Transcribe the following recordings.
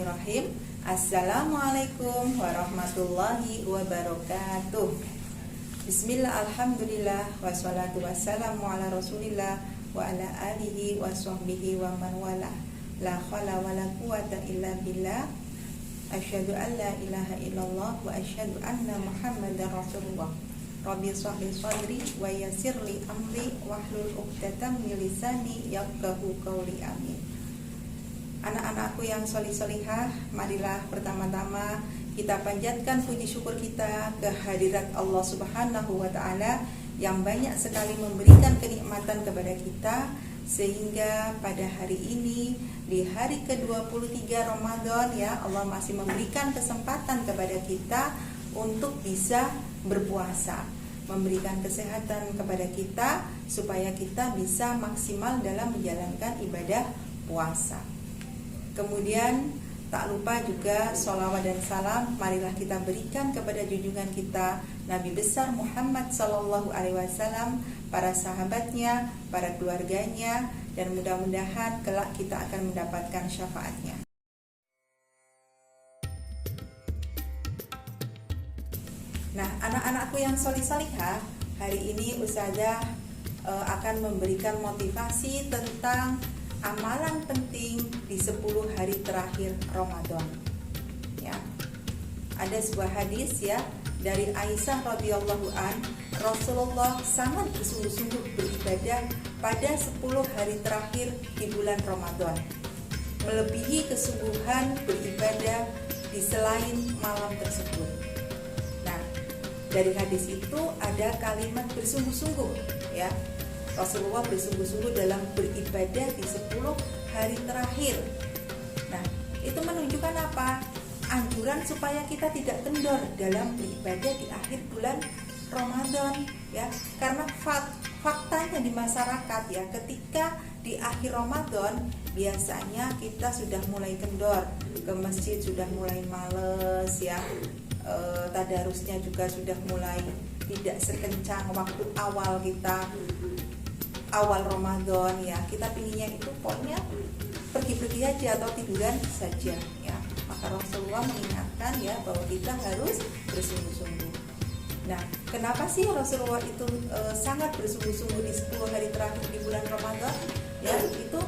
Bismillahirrahmanirrahim. Assalamualaikum warahmatullahi wabarakatuh. Bismillah, alhamdulillah, wassalatu wassalamu ala rasulillah wa ala alihi wa sahbihi wa man wala. La khala wa la quwata illa billah. Asyhadu an la ilaha illallah wa asyhadu anna muhammadar rasulullah. Rabbi shrah sadri wa yassir li amri wahlul 'uqdatam min lisani yafqahu qawli. Amin. Anak-anakku yang solih-solihah, marilah pertama-tama kita panjatkan puji syukur kita ke hadirat Allah Subhanahu wa Ta'ala yang banyak sekali memberikan kenikmatan kepada kita, sehingga pada hari ini di hari ke-23 Ramadan ya, Allah masih memberikan kesempatan kepada kita untuk bisa berpuasa, memberikan kesehatan kepada kita supaya kita bisa maksimal dalam menjalankan ibadah puasa. Kemudian tak lupa juga sholawat dan salam marilah kita berikan kepada junjungan kita Nabi besar Muhammad SAW, para sahabatnya, para keluarganya, dan mudah-mudahan kelak kita akan mendapatkan syafaatnya. Nah, anak-anakku yang solih-solihah, hari ini Ustazah akan memberikan motivasi tentang amalan penting di 10 hari terakhir Ramadan. Ya. Ada sebuah hadis ya dari Aisyah radhiyallahu an, Rasulullah sangat bersungguh-sungguh beribadah pada 10 hari terakhir di bulan Ramadan, melebihi kesungguhan beribadah di selain malam tersebut. Nah, dari hadis itu ada kalimat bersungguh-sungguh ya. Rasulullah bersungguh-sungguh dalam beribadah di 10 hari terakhir. Nah, itu menunjukkan apa? Anjuran supaya kita tidak kendor dalam beribadah di akhir bulan Ramadan ya. Karena faktanya di masyarakat ya, ketika di akhir Ramadan biasanya kita sudah mulai kendor, ke masjid sudah mulai males ya. Tadarusnya juga sudah mulai tidak sekencang waktu awal kita awal Ramadan ya. Kita pinginnya itu pokoknya pergi-pergi aja atau tiduran saja ya. Maka Rasulullah mengingatkan ya bahwa kita harus bersungguh-sungguh. Nah, kenapa sih Rasulullah itu sangat bersungguh-sungguh di 10 hari terakhir di bulan Ramadan? Ya, itu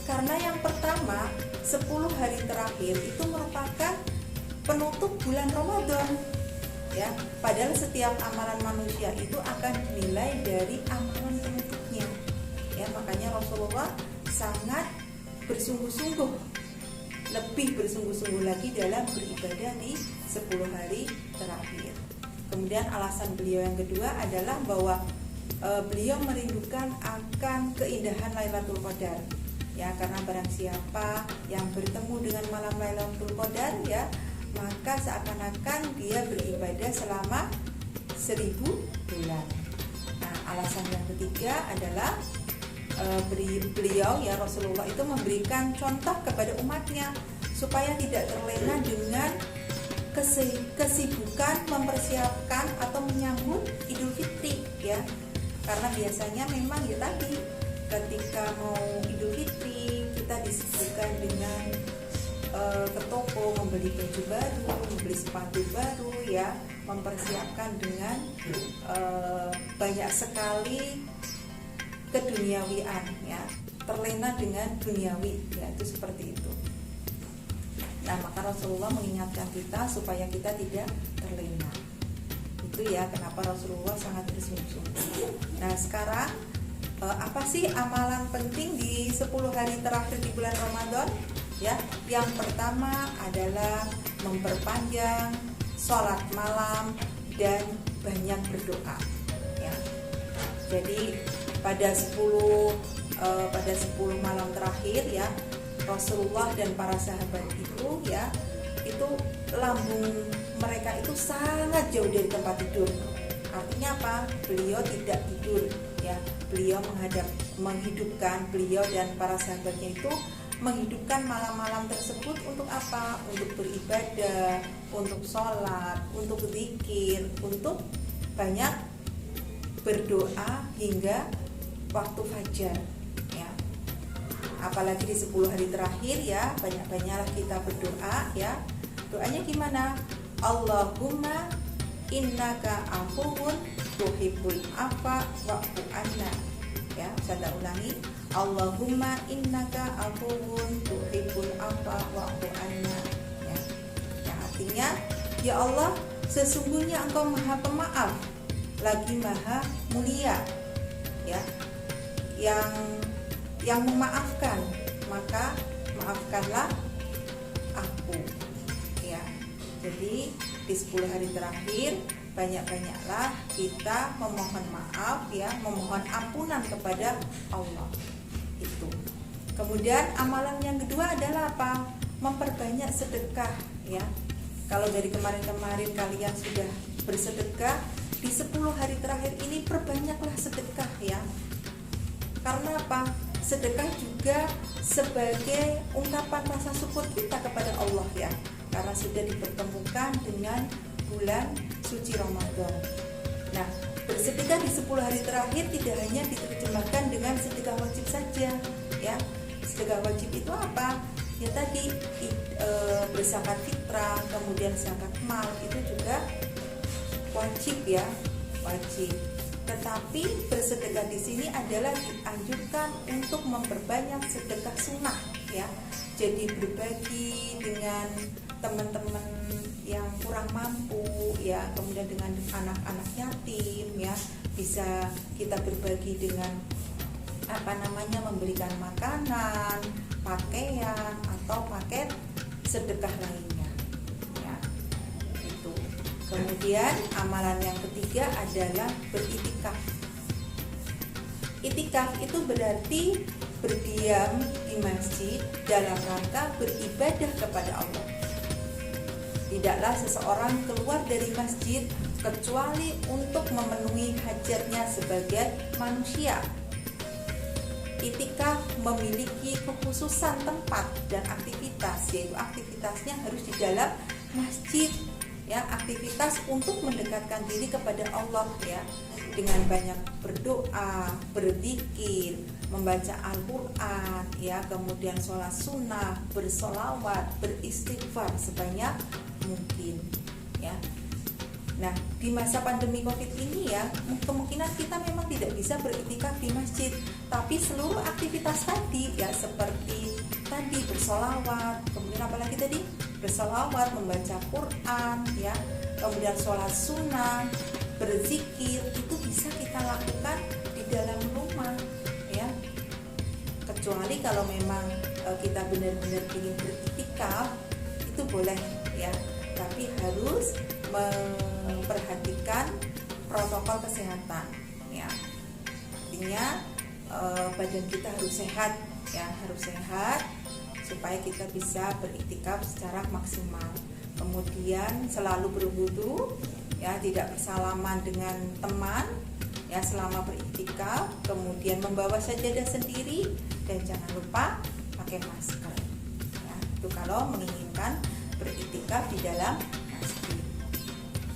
karena yang pertama 10 hari terakhir itu merupakan penutup bulan Ramadan. Ya, padahal setiap amalan manusia itu akan dinilai dari amalan penutupnya. Ya, makanya Rasulullah sangat bersungguh-sungguh, lebih bersungguh-sungguh lagi dalam beribadah di 10 hari terakhir. Kemudian alasan beliau yang kedua adalah bahwa beliau merindukan akan keindahan Lailatul Qadar. Ya, karena barang siapa yang bertemu dengan malam Lailatul Qadar ya, maka seakan-akan dia beribadah selama 1000 bulan. Nah, alasan yang ketiga adalah beliau ya Rasulullah itu memberikan contoh kepada umatnya supaya tidak terlena dengan kesibukan mempersiapkan atau menyambut Idul Fitri ya. Karena biasanya memang ya tadi ketika mau Idul Fitri kita disibukkan dengan ke toko membeli baju baru, membeli sepatu baru ya, mempersiapkan dengan banyak sekali keduniawian ya, terlena dengan duniawi ya, itu seperti itu. Nah, maka Rasulullah mengingatkan kita supaya kita tidak terlena. Itu ya kenapa Rasulullah sangat bersungguh-sungguh. Nah, sekarang apa sih amalan penting di 10 hari terakhir di bulan Ramadan? Ya, yang pertama adalah memperpanjang sholat malam dan banyak berdoa. Ya. Jadi pada 10 malam terakhir ya, Rasulullah dan para sahabat itu ya, itu lambung mereka itu sangat jauh dari tempat tidur. Artinya apa? Beliau tidak tidur ya. Beliau menghidupkan beliau dan para sahabatnya itu menghidupkan malam-malam tersebut untuk apa? Untuk beribadah, untuk sholat, untuk zikir, untuk banyak berdoa hingga waktu fajar ya. apalagi di 10 hari terakhir ya, banyak-banyaklah kita berdoa ya. Doanya gimana? Allahumma innaka afuwun tuhibbul afwa wa'fu anna. Ya, saya ulangi. Allahumma innaka afuwun tuhibbul afwa wa'fu anna. Ya. Yang artinya, ya Allah, sesungguhnya Engkau Maha Pemaaf, lagi Maha Mulia. Ya. Yang memaafkan, maka maafkanlah aku. Ya. Jadi di 10 hari terakhir banyak-banyaklah kita memohon maaf ya, memohon ampunan kepada Allah. Itu. Kemudian amalan yang kedua adalah apa? Memperbanyak sedekah ya. Kalau dari kemarin-kemarin kalian sudah bersedekah, di 10 hari terakhir ini perbanyaklah sedekah ya. Karena apa? Sedekah juga sebagai ungkapan rasa syukur kita kepada Allah ya, karena sudah dipertemukan dengan bulan suci Ramadan. Nah, bersedekah di 10 hari terakhir tidak hanya diterjemahkan dengan sedekah wajib saja ya. Sedekah wajib itu apa? Ya tadi berzakat fitrah, kemudian zakat mal itu juga wajib ya, wajib. Tetapi bersedekah di sini adalah dianjurkan untuk memperbanyak sedekah sunnah ya. Jadi berbagi dengan teman-teman yang kurang mampu ya, kemudian dengan anak-anak yatim ya, bisa kita berbagi dengan memberikan makanan, pakaian atau paket sedekah lainnya ya. Itu. Kemudian amalan yang ketiga adalah beritikaf. Itikaf itu berarti berdiam di masjid dalam rangka beribadah kepada Allah. Tidaklah seseorang keluar dari masjid kecuali untuk memenuhi hajatnya sebagai manusia. Itikaf memiliki kekhususan tempat dan aktivitas, yaitu aktivitasnya harus di dalam masjid ya, aktivitas untuk mendekatkan diri kepada Allah ya, dengan banyak berdoa, berzikir, membaca Al-Quran ya, kemudian sholat sunnah, bersolawat, beristighfar sebanyak mungkin ya. Nah, di masa pandemi Covid ini ya, kemungkinan kita memang tidak bisa beriktikaf di masjid, tapi seluruh aktivitas tadi ya, seperti tadi bersolawat, kemudian apalagi tadi bersolawat, membaca Quran ya, kemudian sholat sunnah, berzikir, itu bisa kita lakukan di dalam rumah ya. Kecuali kalau memang kita benar-benar ingin beriktikaf, itu boleh ya, tapi harus memperhatikan protokol kesehatan ya. Artinya badan kita harus sehat ya, harus sehat supaya kita bisa beriktikaf secara maksimal. Kemudian selalu berwudu ya, tidak bersalaman dengan teman ya selama beriktikaf, kemudian membawa sajadah sendiri dan jangan lupa pakai masker ya. Itu kalau menginginkan beriktikaf di dalam masjid.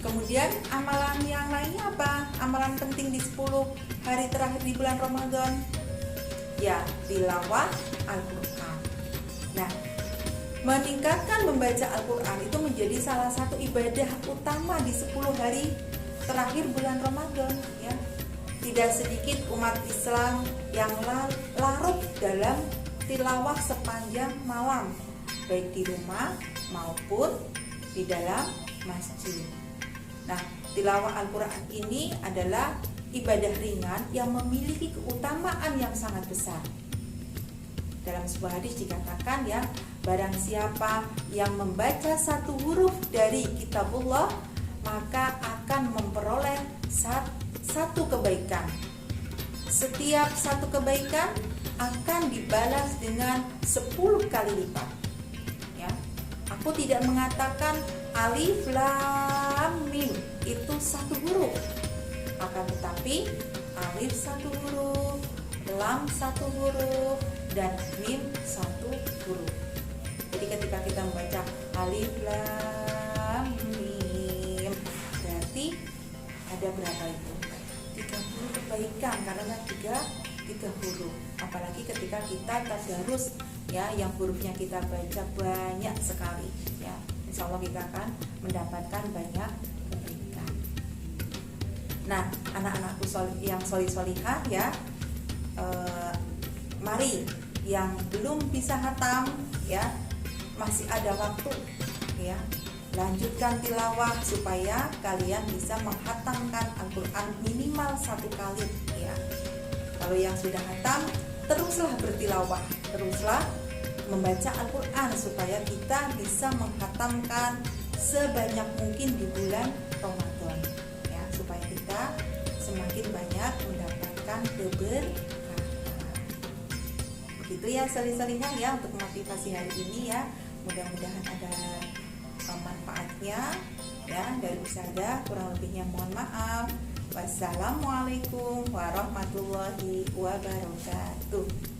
Kemudian amalan yang lainnya apa? Amalan penting di 10 hari terakhir di bulan Ramadan ya, tilawah Al-Quran. Nah, meningkatkan membaca Al-Quran itu menjadi salah satu ibadah utama di 10 hari terakhir bulan Ramadan ya. Tidak sedikit umat Islam yang larut dalam tilawah sepanjang malam, baik di rumah maupun di dalam masjid. Nah, tilawah Al-Quran ini adalah ibadah ringan yang memiliki keutamaan yang sangat besar. Dalam sebuah hadis dikatakan ya, barang siapa yang membaca satu huruf dari kitabullah, maka akan memperoleh satu kebaikan. Setiap satu kebaikan akan dibalas dengan 10 kali lipat ya. Aku tidak mengatakan alif lam mim itu satu huruf, akan tetapi alif satu huruf, lam satu huruf, dan mim satu huruf. Jadi ketika kita membaca alif lam mim, berarti ada berapa itu? 30 kebaikan karena tiga huruf. apalagi ketika kita tadarus ya, yang hurufnya kita baca banyak sekali ya, insya Allah kita akan mendapatkan banyak kebaikan. Nah, anak-anakku yang solihah ya, mari yang belum bisa hatam ya, masih ada waktu ya, lanjutkan tilawah supaya kalian bisa menghatamkan Al-Quran minimal 1 kali ya. Kalau yang sudah hatam, teruslah bertilawah, teruslah membaca Al-Quran supaya kita bisa menghatamkan sebanyak mungkin di bulan Ramadan ya, supaya kita semakin banyak mendapatkan keberkahan. Begitu ya solih-solihah ya untuk motivasi hari ini ya. Mudah-mudahan ada manfaatnya ya dari Ustazah. Kurang lebihnya mohon maaf. Wassalamualaikum warahmatullahi wabarakatuh.